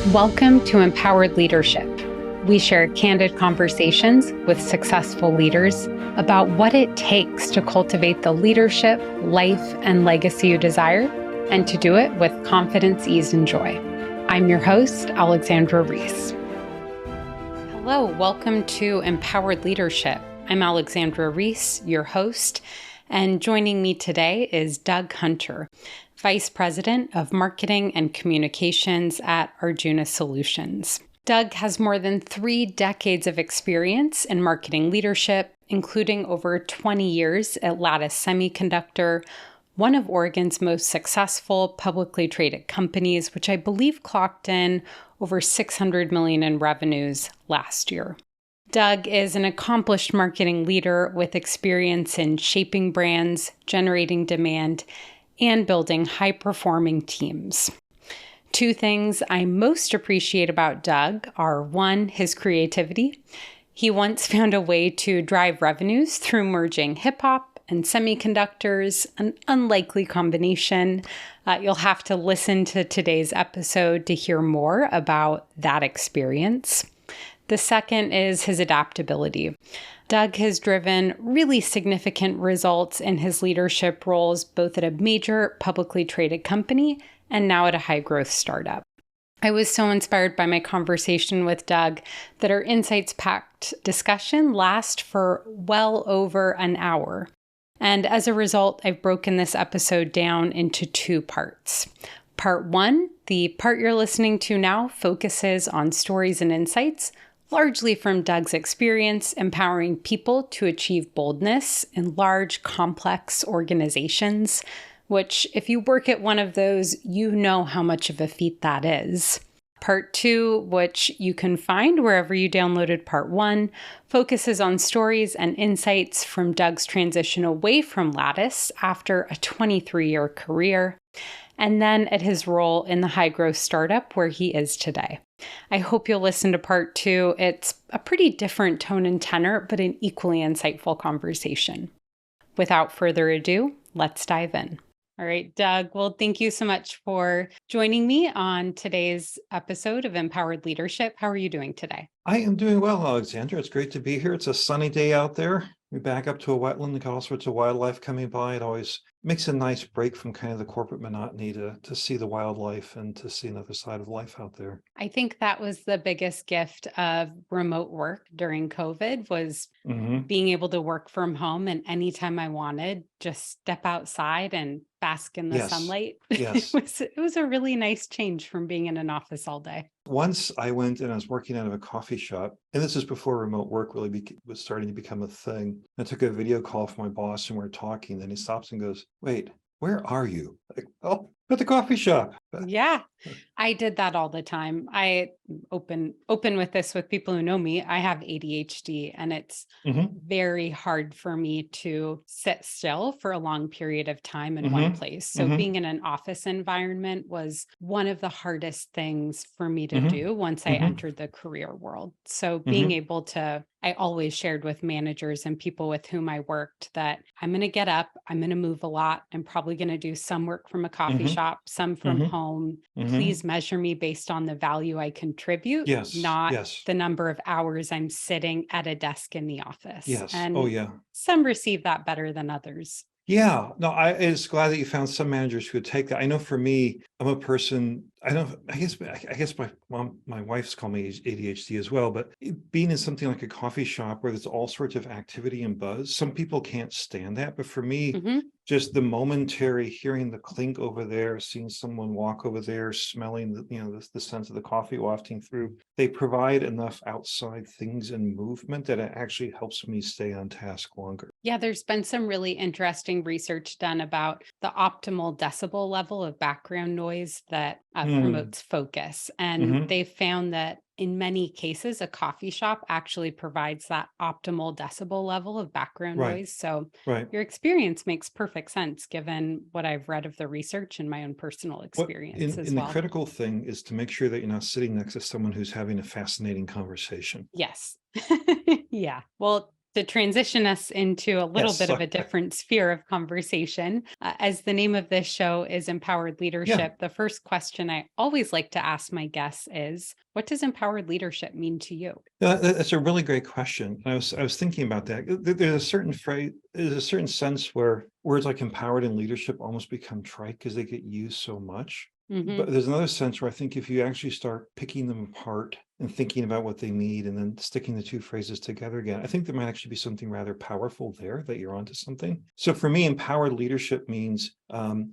Welcome to Empowered Leadership. We share candid conversations with successful leaders about what it takes to cultivate the leadership, life, and legacy you desire, and to do it with confidence, ease, and joy. I'm your host, Alexandra Reese. Hello, welcome to Empowered Leadership. I'm Alexandra Reese, your host, and joining me today is Doug Hunter, Vice President of Marketing and Communications at Arjuna Solutions. Doug has more than 3 decades of experience in marketing leadership, including over 20 years at Lattice Semiconductor, one of Oregon's most successful publicly traded companies, which I believe clocked in over $600 million in revenues last year. Doug is an accomplished marketing leader with experience in shaping brands, generating demand, and building high-performing teams. 2 things I most appreciate about Doug are, 1, his creativity. He once found a way to drive revenues through merging hip-hop and semiconductors, an unlikely combination. You'll have to listen to today's episode to hear more about that experience. The second is his adaptability. Doug has driven really significant results in his leadership roles, both at a major publicly traded company and now at a high-growth startup. I was so inspired by my conversation with Doug that our insights-packed discussion lasts for well over an hour. And as a result, I've broken this episode down into 2 parts. Part 1, the part you're listening to now, focuses on stories and insights, largely from Doug's experience empowering people to achieve boldness in large, complex organizations, which if you work at one of those, you know how much of a feat that is. Part 2, which you can find wherever you downloaded Part 1, focuses on stories and insights from Doug's transition away from Lattice after a 23-year career, and then at his role in the high-growth startup where he is today. I hope you'll listen to Part 2. It's a pretty different tone and tenor, but an equally insightful conversation. Without further ado, let's dive in. All right, Doug, well, thank you so much for joining me on today's episode of Empowered Leadership. How are you doing today? I am doing well, Alexandra. It's great to be here. It's a sunny day out there. We back up to a wetland, got all sorts of wildlife coming by. It always makes a nice break from kind of the corporate monotony to see the wildlife and to see another side of life out there. I think that was the biggest gift of remote work during COVID was being able to work from home and anytime I wanted, just step outside and bask in the sunlight. Yes. It was a really nice change from being in an office all day. Once I went and I was working out of a coffee shop, and this is before remote work really was starting to become a thing. I took a video call from my boss and we were talking. Then he stops and goes, "Wait, where are you?" Like, "Oh, at the coffee shop." Yeah, I did that all the time. I open with this with people who know me. I have ADHD and it's very hard for me to sit still for a long period of time in one place. So being in an office environment was one of the hardest things for me to do once I entered the career world. So being able to, I always shared with managers and people with whom I worked that I'm going to get up, I'm going to move a lot. I'm probably going to do some work from a coffee shop, some from home. Please measure me based on the value I contribute, not the number of hours I'm sitting at a desk in the office. And some receive that better than others. Yeah, no, I was glad that you found some managers who would take that. I know for me, I'm a person, I guess my wife's called me ADHD as well, but being in something like a coffee shop where there's all sorts of activity and buzz, some people can't stand that. But for me, just the momentary hearing the clink over there, seeing someone walk over there, smelling the sense of the coffee wafting through, they provide enough outside things and movement that it actually helps me stay on task longer. Yeah, there's been some really interesting research done about the optimal decibel level of background noise that promotes focus. And they found that in many cases, a coffee shop actually provides that optimal decibel level of background noise. So your experience makes perfect sense given what I've read of the research and my own personal experience as well. The critical thing is to make sure that you're not sitting next to someone who's having a fascinating conversation. Yes. Yeah. Well, To transition us into a little Yes. bit of a different sphere of conversation, as the name of this show is Empowered Yeah. Leadership, the first question I always like to ask my guests is, what does empowered leadership mean to you? That's a really great question. I was thinking about that. There's a certain phrase, there's a certain sense where words like empowered and leadership almost become trite because they get used so much. Hmm. But there's another sense where I think if you actually start picking them apart and thinking about what they need and then sticking the two phrases together again, I think there might actually be something rather powerful there, that you're onto something. So for me, empowered leadership means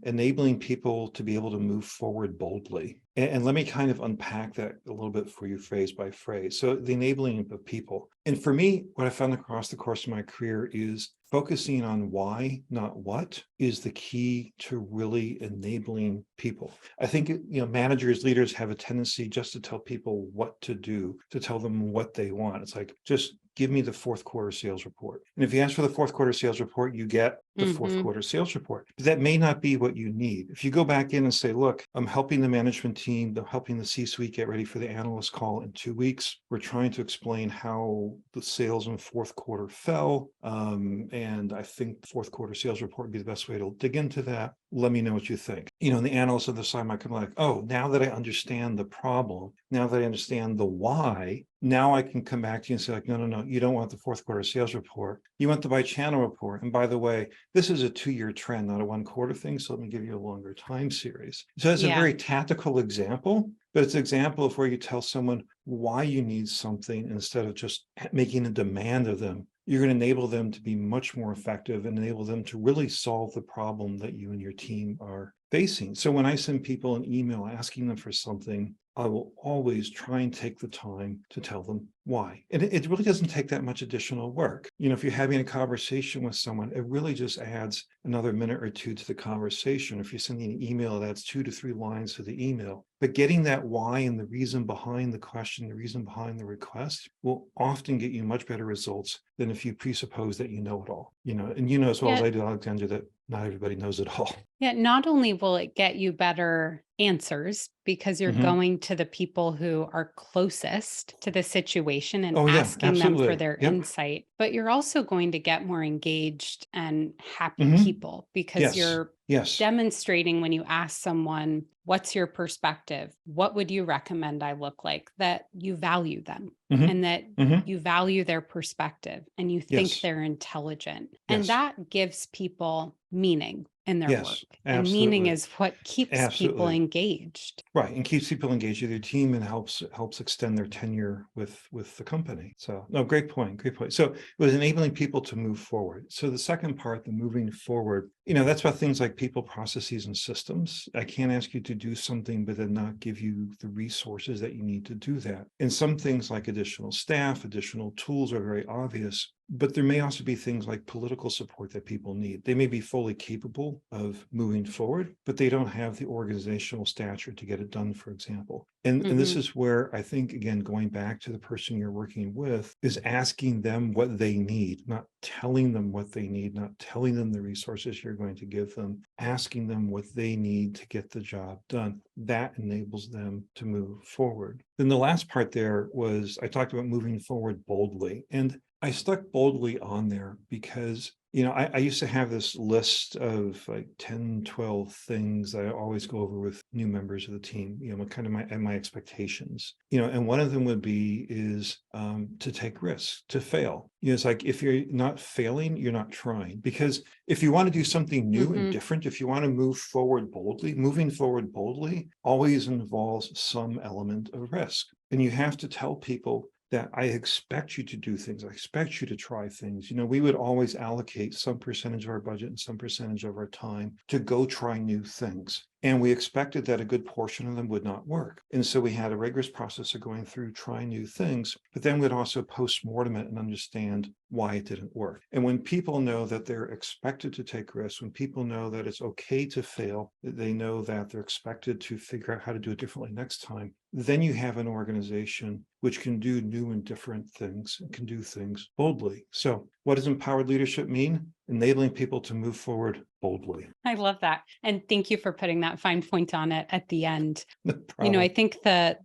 enabling people to be able to move forward boldly. And let me kind of unpack that a little bit for you phrase by phrase. So the enabling of people. And for me, what I found across the course of my career is focusing on why, not what, is the key to really enabling people. I think, managers, leaders have a tendency just to tell people what to do, to tell them what they want. It's like, just give me the fourth quarter sales report. And if you ask for the fourth quarter sales report, you get the fourth quarter sales report. But that may not be what you need. If you go back in and say, look, I'm helping the management team, I'm helping the C-suite get ready for the analyst call in 2 weeks. We're trying to explain how the sales in fourth quarter fell. And I think the fourth quarter sales report would be the best way to dig into that. Let me know what you think. And the analyst on the side might come like, oh, now that I understand the problem, now that I understand the why, now I can come back to you and say like, no, you don't want the fourth quarter sales report. You want the by channel report. And by the way, this is a 2-year trend, not a 1 quarter thing. So let me give you a longer time series. So it's a very tactical example, but it's an example of where you tell someone why you need something instead of just making a demand of them. You're going to enable them to be much more effective and enable them to really solve the problem that you and your team are facing. So when I send people an email asking them for something, I will always try and take the time to tell them why. And it really doesn't take that much additional work. If you're having a conversation with someone, it really just adds another minute or two to the conversation. If you're sending an email, that's 2 to 3 lines to the email. But getting that why and the reason behind the question, the reason behind the request will often get you much better results than if you presuppose that you know it all. And as well as I do, Alexandra, that not everybody knows it all. Yeah, not only will it get you better answers because you're going to the people who are closest to the situation and Oh, yeah, asking them for absolutely. their Yep. insight, but you're also going to get more engaged and happy Hmm. people because Yes. you're Yes. demonstrating when you ask someone, what's your perspective? What would you recommend I look like? That you value them Hmm. and that Hmm. you value their perspective and you think Yes. they're intelligent. And Yes. that gives people meaning in their work. Yes. And meaning Absolutely. is what keeps people Absolutely. engaged. Right, and keeps people engaged with their team and helps extend their tenure with the company. So, no, great point, great point. So it was enabling people to move forward. So the second part, the moving forward, that's about things like people, processes, and systems. I can't ask you to do something, but then not give you the resources that you need to do that. And some things like additional staff, additional tools are very obvious. But there may also be things like political support that people need. They may be fully capable of moving forward, but they don't have the organizational stature to get it done, for example. And this is where I think, again, going back to the person you're working with, is asking them what they need, not telling them what they need, not telling them the resources you're going to give them, asking them what they need to get the job done. That enables them to move forward. Then the last part there was, I talked about moving forward boldly. And I stuck boldly on there because, I used to have this list of like 10, 12 things that I always go over with new members of the team, kind of my expectations, and one of them would be is to take risks, to fail. It's like, if you're not failing, you're not trying. Because if you want to do something new and different, if you want to move forward boldly, moving forward boldly always involves some element of risk. And you have to tell people that I expect you to do things. I expect you to try things. We would always allocate some percentage of our budget and some percentage of our time to go try new things. And we expected that a good portion of them would not work. And so we had a rigorous process of going through, trying new things, but then we'd also post-mortem it and understand why it didn't work. And when people know that they're expected to take risks, when people know that it's okay to fail, they know that they're expected to figure out how to do it differently next time, then you have an organization which can do new and different things and can do things boldly. So what does empowered leadership mean? Enabling people to move forward boldly. I love that. And thank you for putting that fine point on it at the end. No problem. I think that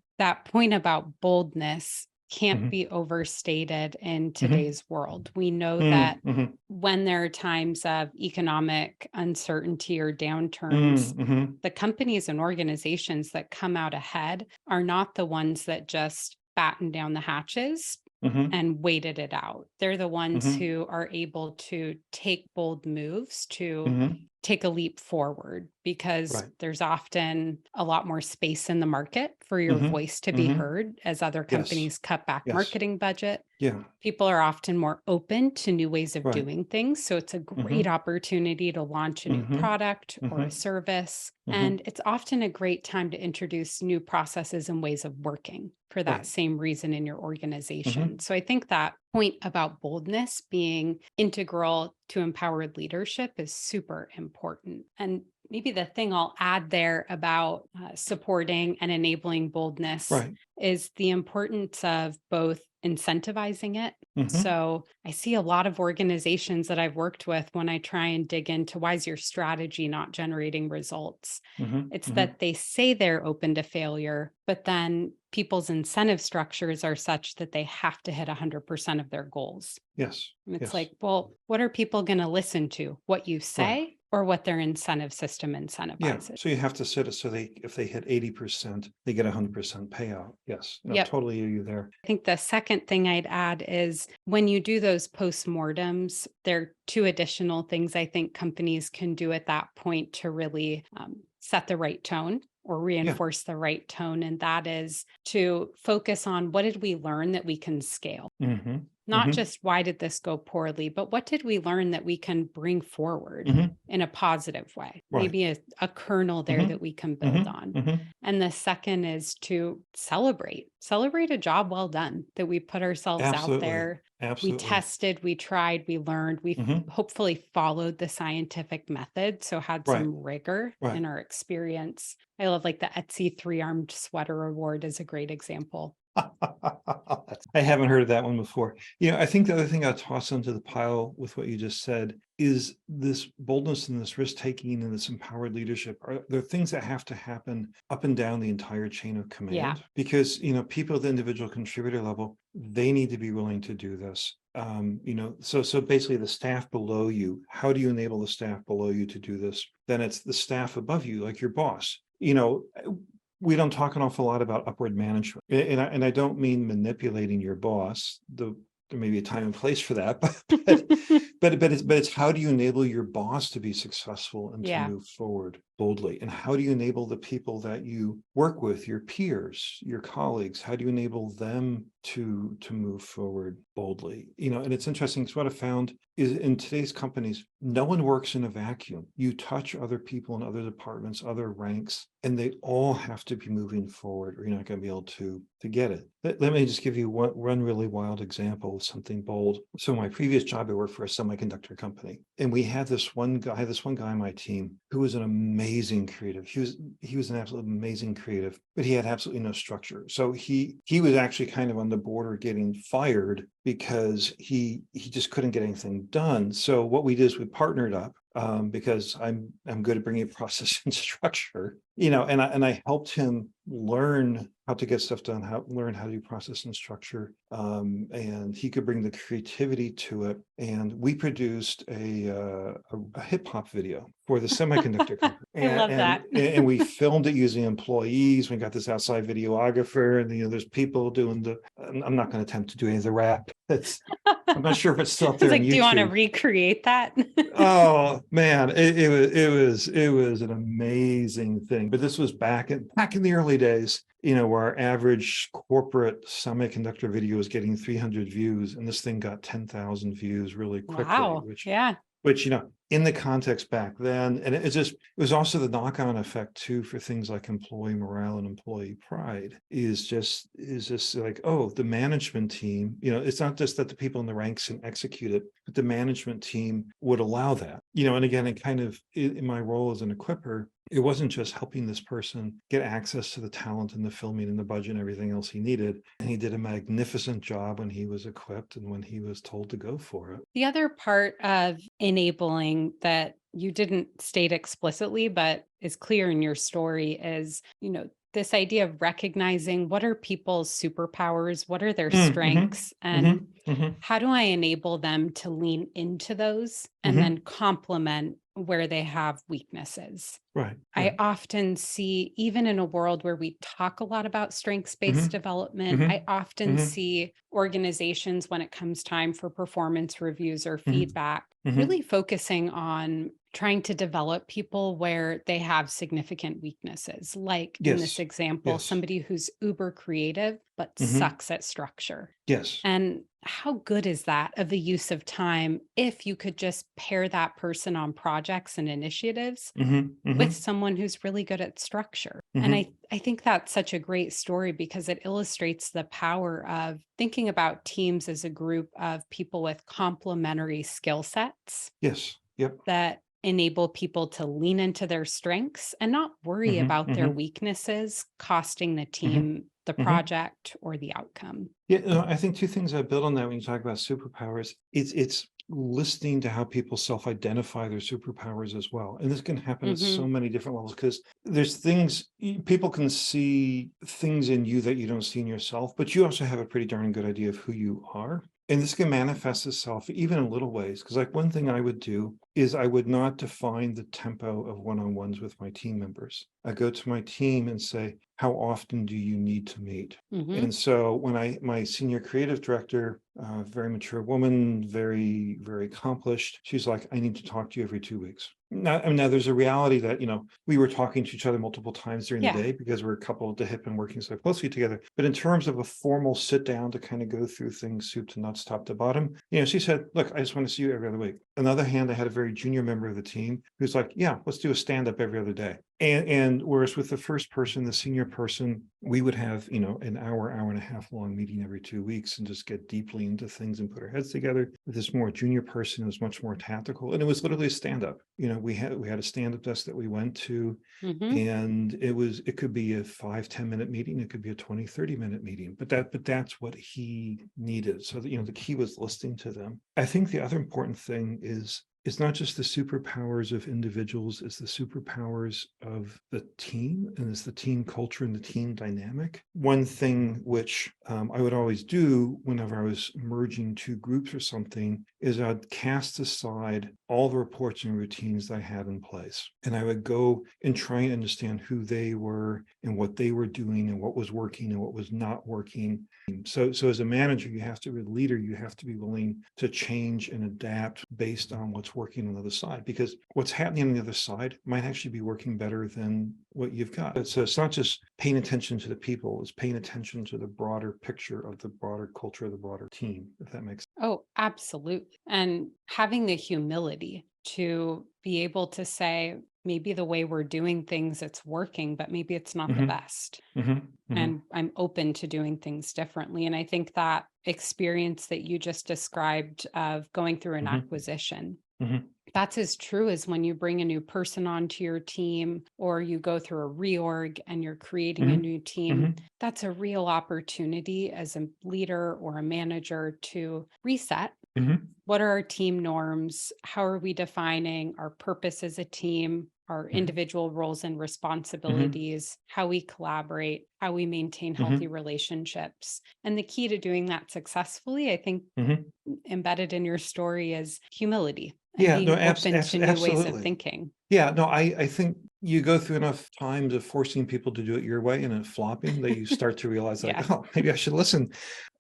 point about boldness can't Mhm. be overstated in Mhm. today's world. We know Mm, that mhm. when there are times of economic uncertainty or downturns, Mm, mhm. the companies and organizations that come out ahead are not the ones that just batten down the hatches Mhm. and waited it out. They're the ones Mhm. who are able to take bold moves to Mhm. take a leap forward because Right. there's often a lot more space in the market for your Mhm. voice to be Mhm. heard as other Yes. companies cut back Yes. marketing budget. Yeah. People are often more open to new ways of Right. doing things. So it's a great Mhm. opportunity to launch a new Mhm. product or a Mhm. service. Mhm. And it's often a great time to introduce new processes and ways of working for that Right. same reason in your organization. Mhm. So I think that point about boldness being integral to empowered leadership is super important. And maybe the thing I'll add there about supporting and enabling boldness Right. is the importance of both incentivizing it. Mhm. So I see a lot of organizations that I've worked with when I try and dig into why is your strategy not generating results? Mhm. It's Mhm. that they say they're open to failure, but then people's incentive structures are such that they have to hit 100% of their goals. Yes. And it's Yes. like, well, what are people going to listen to? What you Right. say or what their incentive system Yeah. incentivizes? So you have to set it so if they hit 80%, they get 100% payout. Yes. No, Yep. totally hear you there. I think the second thing I'd add is when you do those postmortems, there are two additional things I think companies can do at that point to really set the right tone or Yeah. reinforce the right tone. And that is to focus on what did we learn that we can scale? Mhm. Not Mhm. just why did this go poorly, but what did we learn that we can bring forward Mhm. in a positive way? Right. Maybe a kernel there that Mhm. we can build Mhm. on. Mhm. And the second is to celebrate a job well done, that we put ourselves out Absolutely. there. We Absolutely. tested, we tried, we learned, we Mhm. hopefully followed the scientific method. So had Right. some rigor Right. in our experience. I love like the Etsy 3-armed sweater award is a great example. I haven't heard of that one before. I think the other thing I'll toss into the pile with what you just said is this boldness and this risk taking and this empowered leadership are there things that have to happen up and down the entire chain of Yeah. command because people at the individual contributor level, they need to be willing to do this. So basically the staff below you, how do you enable the staff below you to do this? Then it's the staff above you, like your boss. We don't talk an awful lot about upward management, and I don't mean manipulating your boss. There may be a time and place for that, but it's how do you enable your boss to be successful and to Yeah. move forward boldly, and how do you enable the people that you work with, your peers, your colleagues? How do you enable them to move forward boldly? And it's interesting because what I found is in today's companies, no one works in a vacuum. You touch other people in other departments, other ranks, and they all have to be moving forward or you're not going to be able to get it. Let me just give you one really wild example of something bold. So my previous job, I worked for a semiconductor company, and we had this one guy on my team who was an amazing creative. He was an absolute amazing creative, but he had absolutely no structure. So he was actually kind of on the border of getting fired because he just couldn't get anything done. So what we did is we partnered up because I'm good at bringing process and structure, and I helped him learn how to get stuff done, learn how to do process and structure, and he could bring the creativity to it. And we produced a hip hop video for the semiconductor company, I and, love and that. and we filmed it using employees. We got this outside videographer, and there's people doing the. I'm not going to attempt to do any of the rap. I'm not sure if it's still up I was there on like, do you want to YouTube. recreate that? Oh man, it was an amazing thing. But this was back in the early days, where our average corporate semiconductor video was getting 300 views, and this thing got 10,000 views really quickly, Wow. which Yeah. which in the context back then, and it was also the knock-on effect too for things like employee morale and employee pride is just like, oh, the management team, it's not just that the people in the ranks can execute it, but the management team would allow that. And again, it kind of in my role as an equipper, it wasn't just helping this person get access to the talent and the filming and the budget and everything else he needed. And he did a magnificent job when he was equipped and when he was told to go for it. The other part of enabling that you didn't state explicitly, but is clear in your story is, this idea of recognizing what are people's superpowers, what are their Mm-hmm. strengths, and Mm-hmm. Mm-hmm. how do I enable them to lean into those and Mm-hmm. then complement where they have weaknesses? Right. I Right. often see, even in a world where we talk a lot about strengths based Mm-hmm. development, Mm-hmm. I often Mm-hmm. see organizations when it comes time for performance reviews or feedback, Mm-hmm. really focusing on trying to develop people where they have significant weaknesses. Like in this Yes. example, Yes. somebody who's uber creative, but Mm-hmm. sucks at structure. Yes. And how good is that of the use of time if you could just pair that person on projects and initiatives Mm-hmm. with Mm-hmm. someone who's really good at structure? And Mm-hmm. I think that's such a great story because it illustrates the power of thinking about teams as a group of people with complementary skill sets Yes. Yep. that enable people to lean into their strengths and not worry Mm-hmm. about their Mm-hmm. weaknesses costing the Mm-hmm. team the Mm-hmm. project or the outcome. Yeah, no, I think two things I build on that when you talk about superpowers. It's listening to how people self-identify their superpowers as well. And this can happen at so Mhm. many different levels because there's things people can see things in you that you don't see in yourself, but you also have a pretty darn good idea of who you are. And this can manifest itself even in little ways. Because like one thing I would do is I would not define the tempo of one-on-ones with my team members. I go to my team and say, how often do you need to meet? And Mhm. so when my senior creative director, very mature woman, very, very accomplished, she's like, I need to talk to you every 2 weeks. Now, I mean, now there's a reality that, we were talking to each other multiple times during the Yeah. day because we're a couple that had been working so closely together. But in terms of a formal sit down to kind of go through things, soup to nuts, top to bottom, she said, look, I just want to see you every other week. On the other hand, I had a very junior member of the team who's like, yeah, let's do a stand up every other day. And whereas with the first person, the senior person, we would have, an hour and a half long meeting every 2 weeks and just get deeply into things and put our heads together. With this more junior person, it was much more tactical. And it was literally a stand-up. We had a stand-up desk that we went to, Mhm. and it could be a 5-10 minute meeting, it could be a 20-30 minute meeting, but that's what he needed. So that, the key was listening to them. I think the other important thing is it's not just the superpowers of individuals, it's the superpowers of the team, and it's the team culture and the team dynamic. One thing which I would always do whenever I was merging two groups or something is I'd cast aside all the reports and routines that I had in place. And I would go and try and understand who they were and what they were doing and what was working and what was not working. So as a manager, a leader, you have to be willing to change and adapt based on what's working on the other side, because what's happening on the other side might actually be working better than what you've got. So it's not just paying attention to the people, it's paying attention to the broader picture of the broader culture of the broader team, if that makes sense. Oh, absolutely. And having the humility to be able to say, maybe the way we're doing things, it's working, but maybe it's not the Mm-hmm. best. Mm-hmm. Mm-hmm. And I'm open to doing things differently. And I think that experience that you just described of going through an Mm-hmm. acquisition, Mm-hmm. that's as true as when you bring a new person onto your team or you go through a reorg and you're creating a new team. Mm-hmm. That's a real opportunity as a leader or a manager to reset. Mm-hmm. What are our team norms? How are we defining our purpose as a team, our individual roles and Mm-hmm. responsibilities, how we collaborate, how we maintain healthy Mm-hmm. relationships? And the key to doing that successfully, I think, Mm-hmm. embedded in your story is humility and Yeah, no, being open to new ways of absolutely. thinking. Yeah, no, I think you go through enough times of forcing people to do it your way and it flopping that you start to realize like, Yeah. oh, maybe I should listen.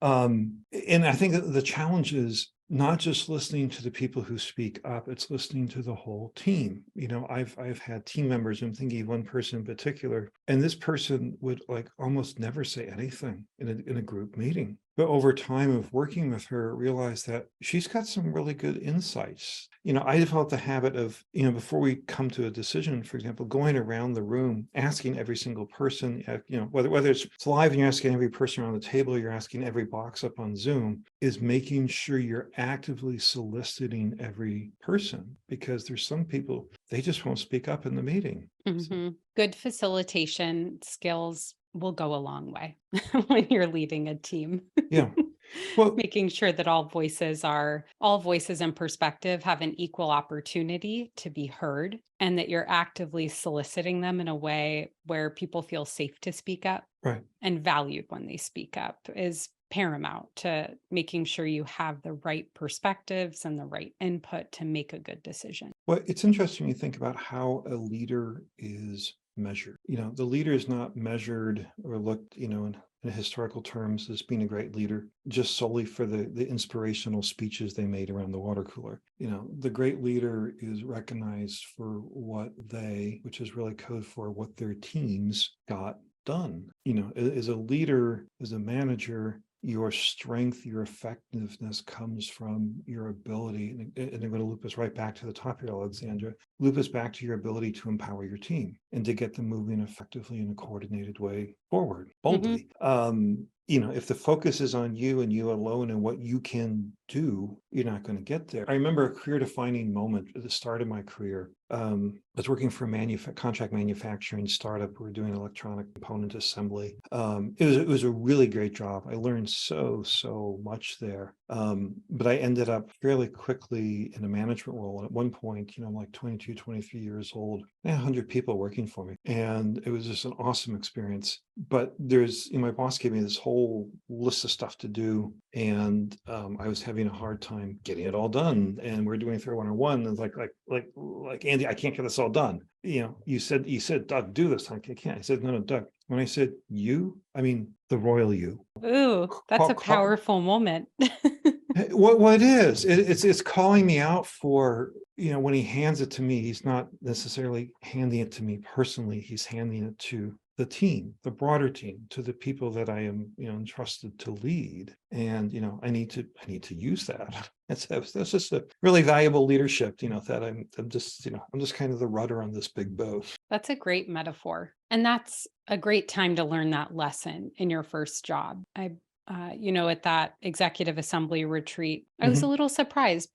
And I think that the challenge is not just listening to the people who speak up, it's listening to the whole team. I've had team members, I'm thinking of one person in particular, and this person would like almost never say anything in a group meeting. But over time of working with her, realized that she's got some really good insights. I developed the habit of, before we come to a decision, for example, going around the room, asking every single person, whether it's live and you're asking every person around the table, you're asking every box up on Zoom, is making sure you're actively soliciting every person, because there's some people, they just won't speak up in the meeting. So, Good facilitation skills will go a long way when you're leading a team. yeah. Well, Making sure that all voices and perspective have an equal opportunity to be heard, and that you're actively soliciting them in a way where people feel safe to speak up right. and valued when they speak up is paramount to making sure you have the right perspectives and the right input to make a good decision. Well, it's interesting when you think about how a leader is measured. The leader is not measured or looked, in historical terms as being a great leader just solely for the inspirational speeches they made around the water cooler. The great leader is recognized for what which is really code for what their teams got done. As a leader, as a manager, your strength, your effectiveness comes from your ability, and I'm going to loop us right back to the top here, Alexandra, loop us back to your ability to empower your team and to get them moving effectively in a coordinated way forward, boldly. If the focus is on you and you alone and what you can do, you're not going to get there. I remember a career defining moment at the start of my career. I was working for a contract manufacturing startup. We were doing electronic component assembly. It was a really great job. I learned so much there. But I ended up fairly quickly in a management role. And at one point, I'm like 22, 23 years old. I had 100 people working for me. And it was just an awesome experience. But my boss gave me this whole list of stuff to do. And I was having a hard time getting it all done. And we're doing 3-1-1. And it's like, Andy, I can't get this all done. You said, Doug, do this. I can't. I said, no, Doug. When I said you, I mean the royal you. Ooh, that's a powerful moment. What it is, it's calling me out for, when he hands it to me, he's not necessarily handing it to me personally. He's handing it to the team, the broader team, to the people that I am, entrusted to lead. And, I need to use that. That's just a really valuable leadership, that I'm just kind of the rudder on this big boat. That's a great metaphor. And that's a great time to learn that lesson in your first job. At that executive assembly retreat, I was a little surprised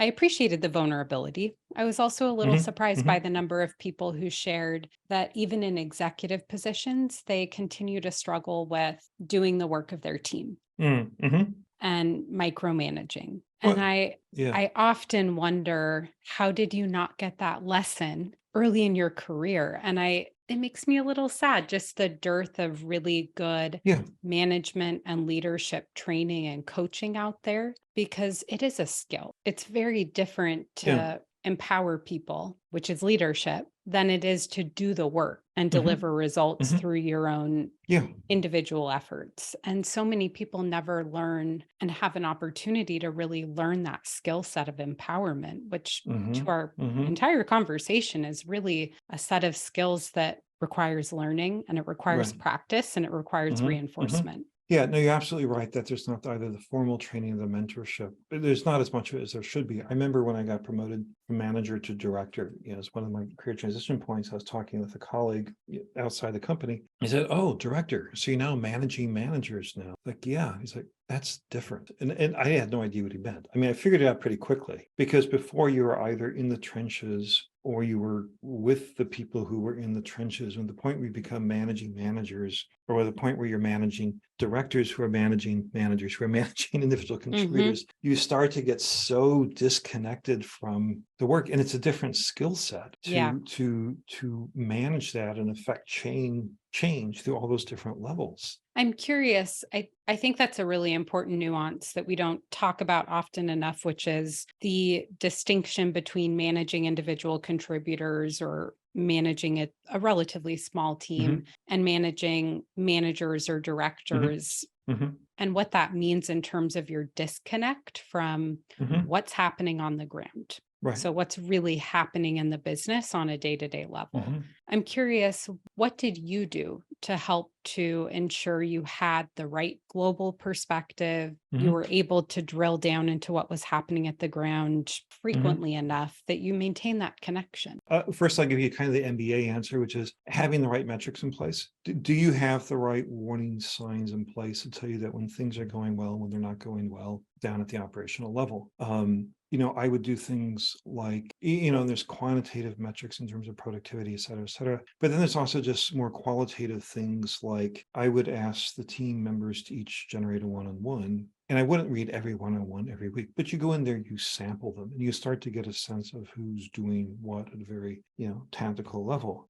I appreciated the vulnerability. I was also a little surprised by the number of people who shared that even in executive positions, they continue to struggle with doing the work of their team and micromanaging. And I often wonder, how did you not get that lesson early in your career? And it makes me a little sad, just the dearth of really good management and leadership training and coaching out there, because it is a skill. It's very different to empower people, which is leadership, than it is to do the work and deliver results through your own individual efforts. And so many people never learn and have an opportunity to really learn that skill set of empowerment, which to our entire conversation is really a set of skills that requires learning, and it requires practice, and it requires reinforcement. Yeah, no, you're absolutely right that there's not either the formal training or the mentorship. There's not as much as there should be. I remember when I got promoted from manager to director, as one of my career transition points, I was talking with a colleague outside the company. He said, "Oh, director, so you're now managing managers now?" Like, yeah. He's like, "That's different." And I had no idea what he meant. I mean, I figured it out pretty quickly, because before you were either in the trenches or you were with the people who were in the trenches. And the point where you become managing managers, or the point where you're managing directors who are managing managers who are managing individual contributors, you start to get so disconnected from the work. And it's a different skill set to manage that and affect change through all those different levels. I'm curious. I think that's a really important nuance that we don't talk about often enough, which is the distinction between managing individual contributors or managing a relatively small team and managing managers or directors, and what that means in terms of your disconnect from what's happening on the ground. Right. So what's really happening in the business on a day-to-day level. I'm curious, what did you do to help to ensure you had the right global perspective? You were able to drill down into what was happening at the ground frequently enough that you maintain that connection? First, I'll give you kind of the MBA answer, which is having the right metrics in place. Do you have the right warning signs in place to tell you that when things are going well, when they're not going well, down at the operational level? I would do things like, there's quantitative metrics in terms of productivity, et cetera, et cetera. But then there's also just more qualitative things like I would ask the team members to each generate a one-on-one And I wouldn't read every one-on-one every week, but you go in there, you sample them, and you start to get a sense of who's doing what at a very, tactical level.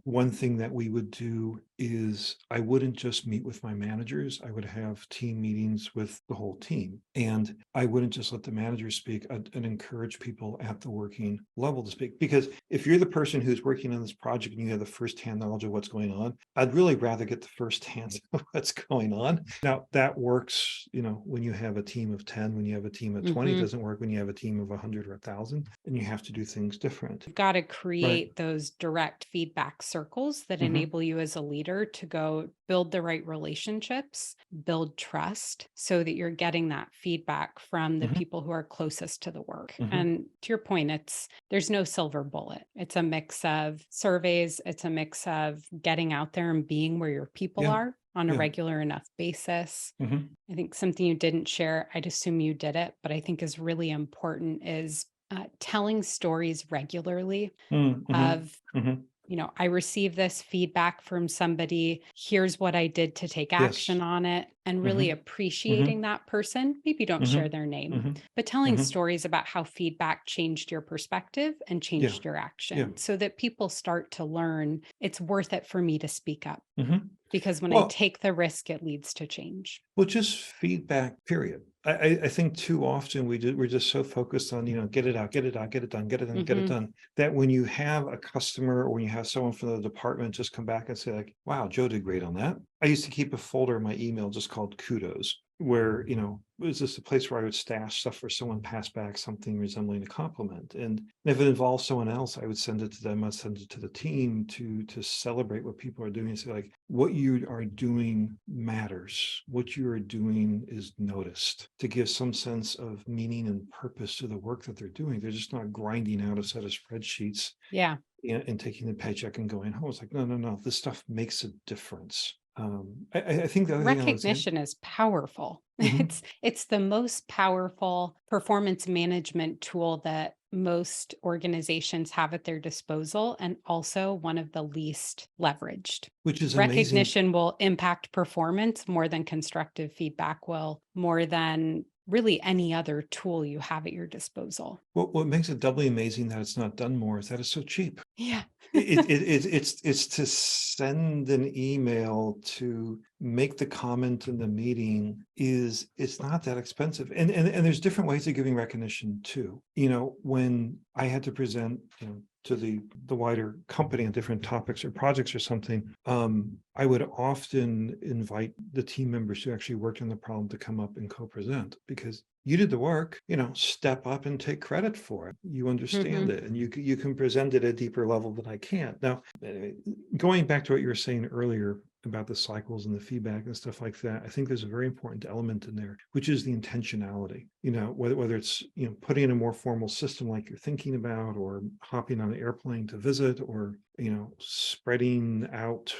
One thing that we would do is I wouldn't just meet with my managers. I would have team meetings with the whole team. And I wouldn't just let the managers speak. I'd encourage people at the working level to speak. Because if you're the person who's working on this project and you have the firsthand knowledge of what's going on, I'd really rather get the firsthand of what's going on. Now, that works, when you have a team of 10, when you have a team of 20, it doesn't work when you have a team of 100 or 1,000, and you have to do things different. You've got to create those direct feedback circles that enable you as a leader to go build the right relationships, build trust, so that you're getting that feedback from the people who are closest to the work. And to your point, there's no silver bullet. It's a mix of surveys. It's a mix of getting out there and being where your people are on a regular enough basis. I think something you didn't share, I'd assume you did it, but I think is really important is telling stories regularly of, I received this feedback from somebody. Here's what I did to take action on it, and really appreciating that person. Maybe don't share their name, but telling stories about how feedback changed your perspective and changed your action so that people start to learn it's worth it for me to speak up. Because when I take the risk, it leads to change. Well, just feedback, period. I think too often we're just so focused on, get it out, get it out, get it done, get it done, get it done, that when you have a customer or when you have someone from the department just come back and say like, wow, Joe did great on that. I used to keep a folder in my email just called kudos, where, it was just a place where I would stash stuff where someone passed back something resembling a compliment. And if it involved someone else, I would send it to them. I'd send it to the team to celebrate what people are doing and say like, what you are doing matters. What you are doing is noticed, to give some sense of meaning and purpose to the work that they're doing. They're just not grinding out a set of spreadsheets and taking the paycheck and going home. It's like, no, this stuff makes a difference. I think the other recognition is powerful. It's the most powerful performance management tool that most organizations have at their disposal, and also one of the least leveraged. Which is recognition amazing. Will impact performance more than constructive feedback will, more than really any other tool you have at your disposal. What makes it doubly amazing that it's not done more is that it's so cheap. Yeah. It's to send an email, to make the comment in the meeting, it's not that expensive. And there's different ways of giving recognition too. When I had to present, to the wider company on different topics or projects or something, I would often invite the team members who actually worked on the problem to come up and co-present, because you did the work, step up and take credit for it. You understand it, and you can present it at a deeper level than I can. Now, going back to what you were saying earlier about the cycles and the feedback and stuff like that, I think there's a very important element in there, which is the intentionality. Whether it's putting in a more formal system like you're thinking about, or hopping on an airplane to visit, or spreading out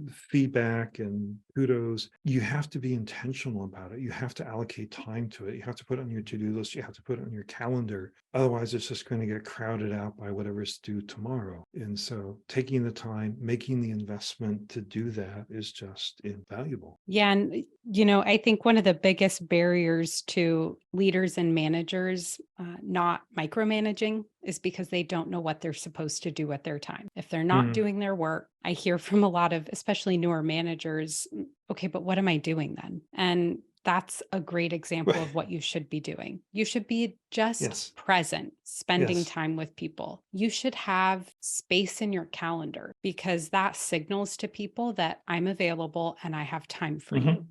feedback and kudos. You have to be intentional about it. You have to allocate time to it. You have to put it on your to-do list. You have to put it on your calendar. Otherwise, it's just going to get crowded out by whatever's due tomorrow. And so taking the time, making the investment to do that is just invaluable. Yeah. And, I think one of the biggest barriers to leaders and managers not micromanaging is because they don't know what they're supposed to do with their time. If they're not doing their work, I hear from a lot of, especially newer managers, okay, but what am I doing then? And that's a great example of what you should be doing. You should be just present, spending time with people. You should have space in your calendar, because that signals to people that I'm available and I have time for you.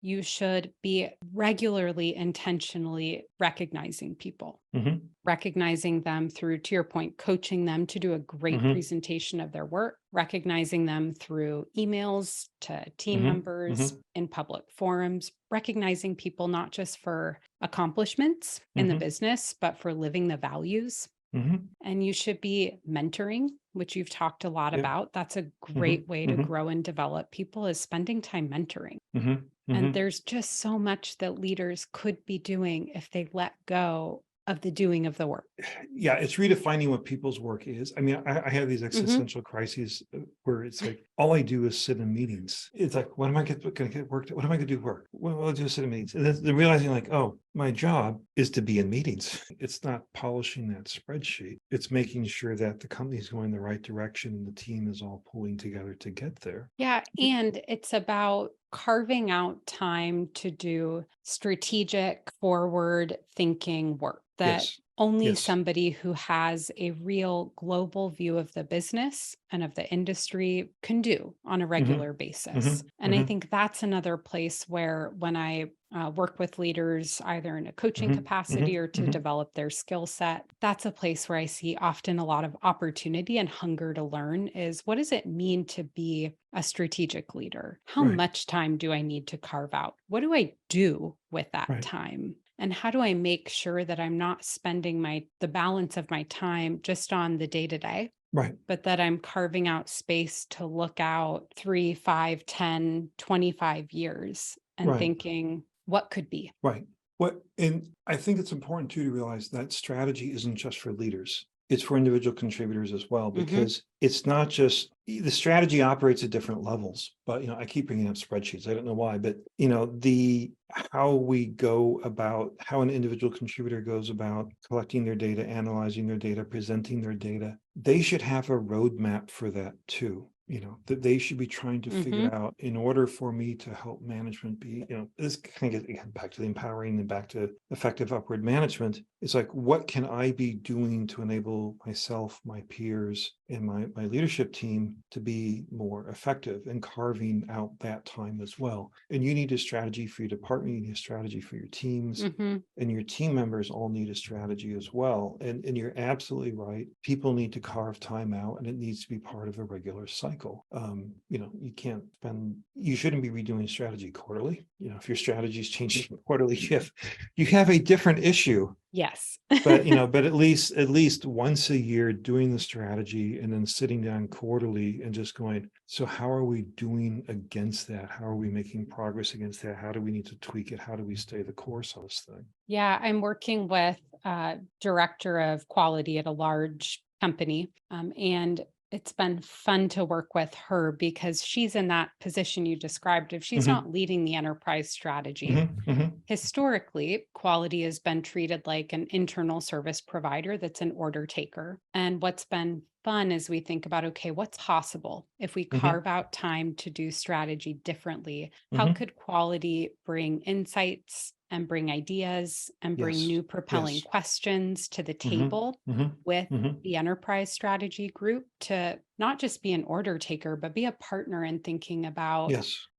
You should be regularly, intentionally recognizing people, recognizing them through, to your point, coaching them to do a great presentation of their work, recognizing them through emails to team members in public forums, recognizing people not just for accomplishments in the business, but for living the values. And you should be mentoring, which you've talked a lot about. That's a great way to grow and develop people, is spending time mentoring. And there's just so much that leaders could be doing if they let go of the doing of the work. Yeah, it's redefining what people's work is. I mean, I have these existential crises where it's like, all I do is sit in meetings. It's like, what am I going to get work? What am I going to do work? What will I do is sit in meetings? And then realizing like, oh, my job is to be in meetings. It's not polishing that spreadsheet. It's making sure that the company is going the right direction and the team is all pulling together to get there. Yeah, and it's about carving out time to do strategic, forward thinking work that Yes. only Yes. somebody who has a real global view of the business and of the industry can do on a regular basis. And I think that's another place where when I work with leaders, either in a coaching capacity or to develop their skill set, that's a place where I see often a lot of opportunity and hunger to learn is what does it mean to be a strategic leader? How Right. much time do I need to carve out? What do I do with that Right. time? And how do I make sure that I'm not spending the balance of my time just on the day to day, Right. but that I'm carving out space to look out 3, 5, 10, 25 years and Right. thinking, what could be? Right. And I think it's important too to realize that strategy isn't just for leaders. It's for individual contributors as well, because it's not just the strategy operates at different levels. But I keep bringing up spreadsheets. I don't know why, but how we go about how an individual contributor goes about collecting their data, analyzing their data, presenting their data, they should have a roadmap for that too. That they should be trying to figure out in order for me to help management be, this kind of get back to the empowering and back to effective upward management. It's like, what can I be doing to enable myself, my peers, and my leadership team to be more effective and carving out that time as well. And you need a strategy for your department, you need a strategy for your teams, and your team members all need a strategy as well. And you're absolutely right. People need to carve time out, and it needs to be part of a regular cycle. You shouldn't be redoing strategy quarterly. If your strategy is changing quarterly, you have a different issue. Yes. But at least once a year doing the strategy and then sitting down quarterly and just going, so how are we doing against that? How are we making progress against that? How do we need to tweak it? How do we stay the course on this thing? Yeah, I'm working with a director of quality at a large company. And it's been fun to work with her because she's in that position you described. If she's not leading the enterprise strategy, historically, quality has been treated like an internal service provider that's an order taker. And what's been fun is we think about, okay, what's possible if we carve out time to do strategy differently? How could quality bring insights and bring ideas and bring new propelling questions to the table with the enterprise strategy group to not just be an order taker, but be a partner in thinking about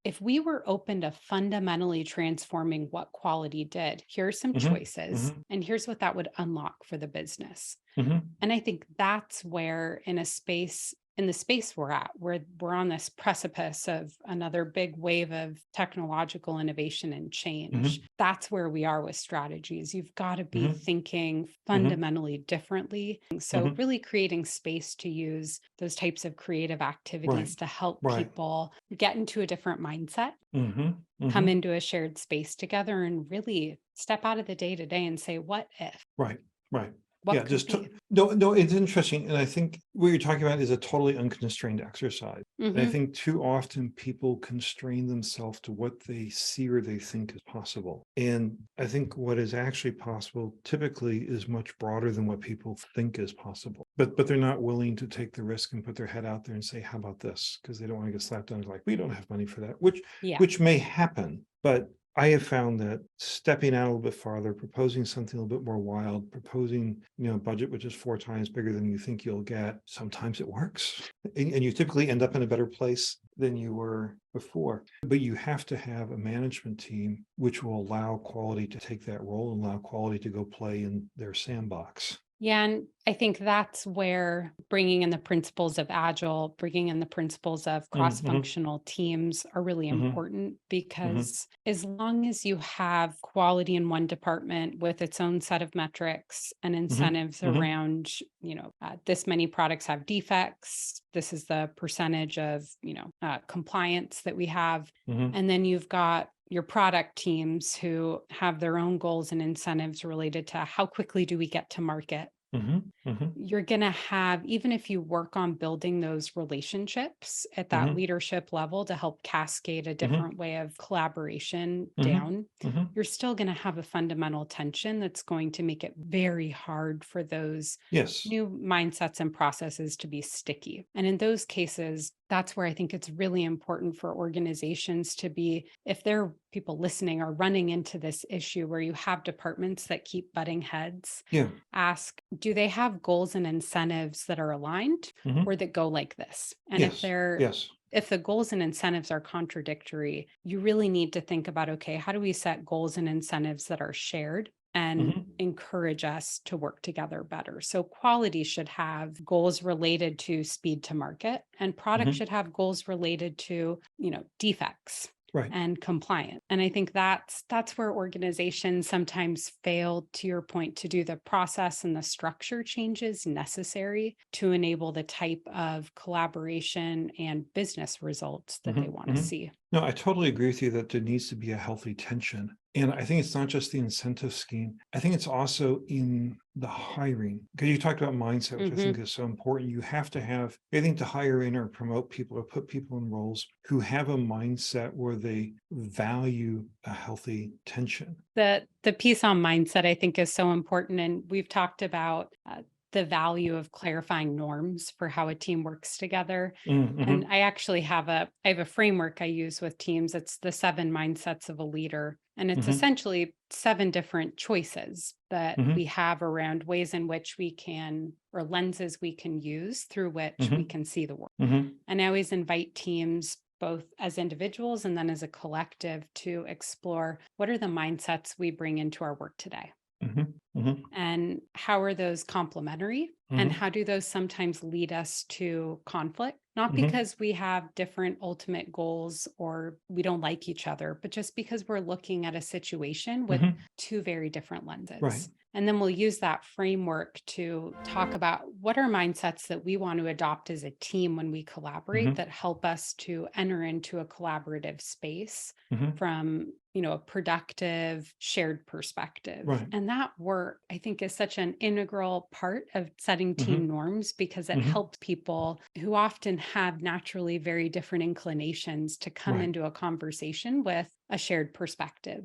if we were open to fundamentally transforming what quality did, here are some choices, and here's what that would unlock for the business. And I think that's where in the space we're at, where we're on this precipice of another big wave of technological innovation and change. That's where we are with strategies. You've got to be thinking fundamentally differently. So really creating space to use those types of creative activities to help people get into a different mindset, come into a shared space together and really step out of the day to day and say, what if? Right. What could be? No, it's interesting. And I think what you're talking about is a totally unconstrained exercise. And I think too often people constrain themselves to what they see or they think is possible. And I think what is actually possible typically is much broader than what people think is possible. But they're not willing to take the risk and put their head out there and say, how about this? Because they don't want to get slapped down like, we don't have money for that, which may happen. But I have found that stepping out a little bit farther, proposing something a little bit more wild, proposing, a budget which is 4 times bigger than you think you'll get, sometimes it works. And you typically end up in a better place than you were before. But you have to have a management team which will allow quality to take that role and allow quality to go play in their sandbox. Yeah, and I think that's where bringing in the principles of Agile, bringing in the principles of cross-functional teams are really important because as long as you have quality in one department with its own set of metrics and incentives around, this many products have defects, this is the percentage of, compliance that we have, and then you've got your product teams who have their own goals and incentives related to how quickly do we get to market. You're going to have, even if you work on building those relationships at that leadership level to help cascade a different way of collaboration down, you're still going to have a fundamental tension that's going to make it very hard for those new mindsets and processes to be sticky. And in those cases, that's where I think it's really important for organizations to be, if there are people listening are running into this issue where you have departments that keep butting heads, ask, do they have goals and incentives that are aligned or that go like this? And if the goals and incentives are contradictory, you really need to think about, okay, how do we set goals and incentives that are shared and encourage us to work together better? So quality should have goals related to speed to market, and product should have goals related to, defects. And compliant. And I think that's where organizations sometimes fail, to your point, to do the process and the structure changes necessary to enable the type of collaboration and business results that they want to see. No, I totally agree with you that there needs to be a healthy tension. And I think it's not just the incentive scheme. I think it's also in the hiring, because you talked about mindset, which I think is so important. You have to have, I think, to hire in or promote people or put people in roles who have a mindset where they value a healthy tension. The piece on mindset, I think, is so important. And we've talked about the value of clarifying norms for how a team works together. And I actually have a framework I use with teams. It's the 7 mindsets of a leader. And it's essentially 7 different choices that we have around ways in which we can, or lenses we can use through which we can see the world. And I always invite teams, both as individuals and then as a collective, to explore what are the mindsets we bring into our work today. And how are those complementary? And how do those sometimes lead us to conflict? Not because we have different ultimate goals or we don't like each other, but just because we're looking at a situation with 2 very different lenses. And then we'll use that framework to talk about what are mindsets that we want to adopt as a team when we collaborate that help us to enter into a collaborative space from, a productive shared perspective. And that work, I think, is such an integral part of setting team norms, because it helps people who often have naturally very different inclinations to come into a conversation with a shared perspective.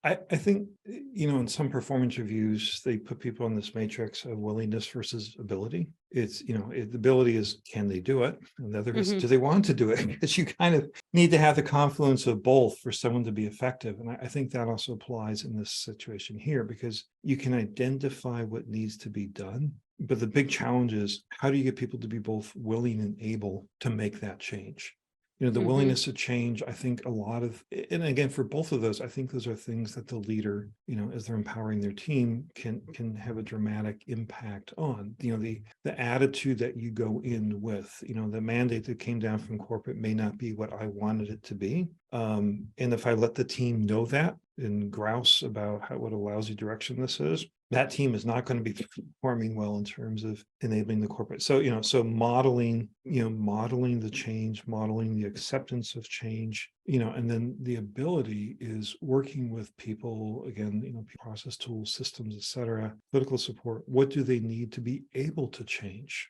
I think, in some performance reviews, they put people on this matrix of willingness versus ability. It's, the ability is, can they do it? And the other is, do they want to do it? Because you kind of need to have the confluence of both for someone to be effective. And I think that also applies in this situation here, because you can identify what needs to be done. But the big challenge is, how do you get people to be both willing and able to make that change? The willingness to change, I think a lot of, and again, for both of those, I think those are things that the leader, as they're empowering their team, can have a dramatic impact on. The attitude that you go in with, the mandate that came down from corporate may not be what I wanted it to be. And if I let the team know that and grouse about what a lousy direction this is, that team is not going to be performing well in terms of enabling the corporate. So, so modeling the change, modeling the acceptance of change, and then the ability is working with people, again, process tools, systems, et cetera, political support. What do they need to be able to change?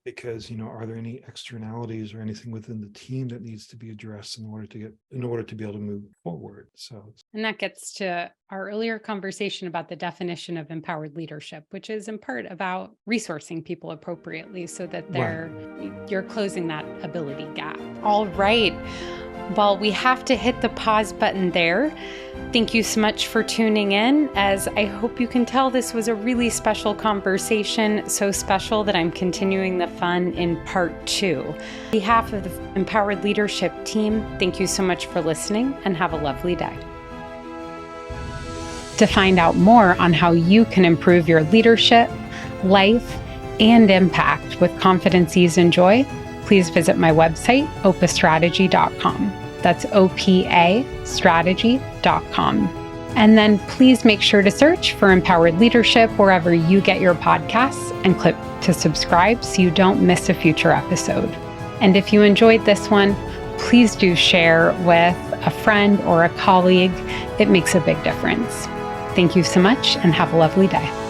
Because, are there any externalities or anything within the team that needs to be addressed in order to be able to move forward? And that gets to our earlier conversation about the definition of empowered leadership, which is in part about resourcing people appropriately so that you're closing that ability gap. All right. Well, we have to hit the pause button there. Thank you so much for tuning in. As I hope you can tell, this was a really special conversation, so special that I'm continuing the fun in part 2. On behalf of the Empowered Leadership team, thank you so much for listening, and have a lovely day. To find out more on how you can improve your leadership, life, and impact with confidence, ease, and joy, please visit my website, opastrategy.com. That's OPA strategy.com. And then please make sure to search for Empowered Leadership wherever you get your podcasts and click to subscribe so you don't miss a future episode. And if you enjoyed this one, please do share with a friend or a colleague. It makes a big difference. Thank you so much and have a lovely day.